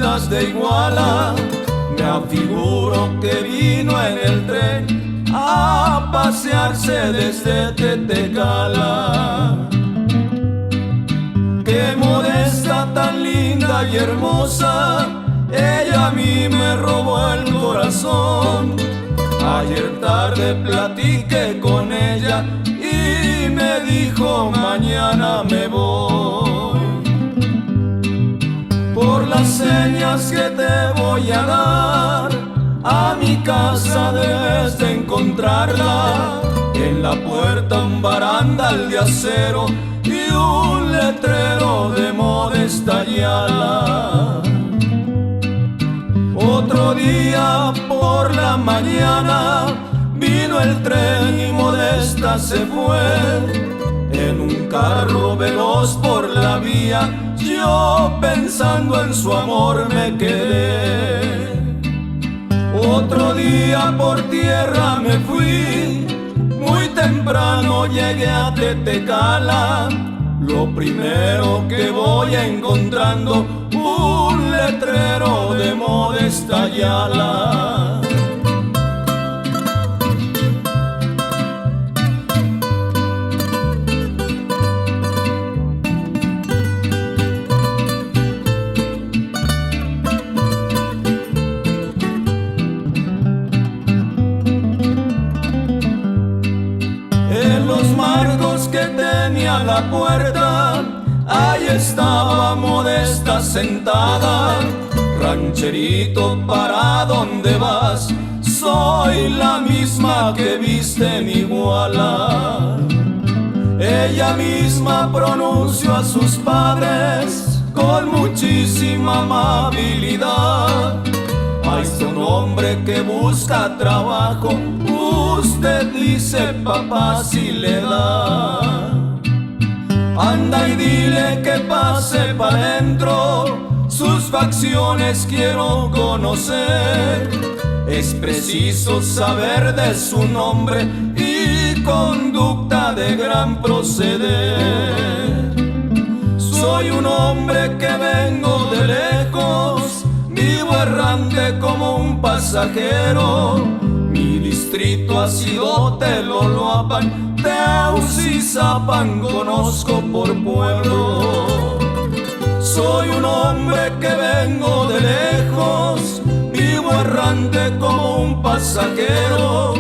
islas de Iguala, me afiguro que vino en el tren a pasearse desde Tetecala. Qué Modesta tan linda y hermosa, ella a mí me robó el corazón. Ayer tarde platiqué con ella y me dijo mañana me voy. Por las señas que te voy a dar, a mi casa debes de encontrarla. En la puerta un barandal de acero y un letrero de Modesta Ayala. Otro día por la mañana vino el tren y Modesta se fue. En un carro veloz por la vía, yo pensando en su amor me quedé. Otro día por tierra me fui, muy temprano llegué a Tetecala. Lo primero que voy encontrando, un letrero de Modesta Ayala. En los marcos que tenía la puerta, ahí estaba Modesta sentada. Rancherito, ¿para dónde vas? Soy la misma que viste en Iguala. Ella misma pronunció a sus padres con muchísima amabilidad: ahí está un hombre que busca trabajo, usted dice papá si le da. Anda y dile que pase pa' dentro, sus facciones quiero conocer. Es preciso saber de su nombre y conducta de gran proceder. Soy un hombre que vengo de lejos, vivo errante como un pasajero. Mi distrito ha sido Teloloapan, Teucizapan conozco por pueblo. Soy un hombre que vengo de lejos, vivo errante como un pasajero.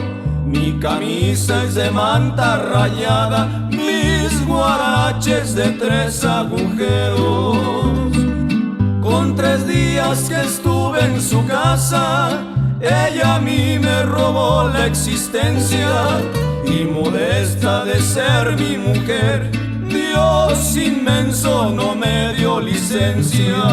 Mi camisa es de manta rayada, mis guaraches de 3 agujeros. Con 3 días que estuve en su casa, ella a mí me robó la existencia. Y Modesta de ser mi mujer, Dios inmenso no me dio licencia.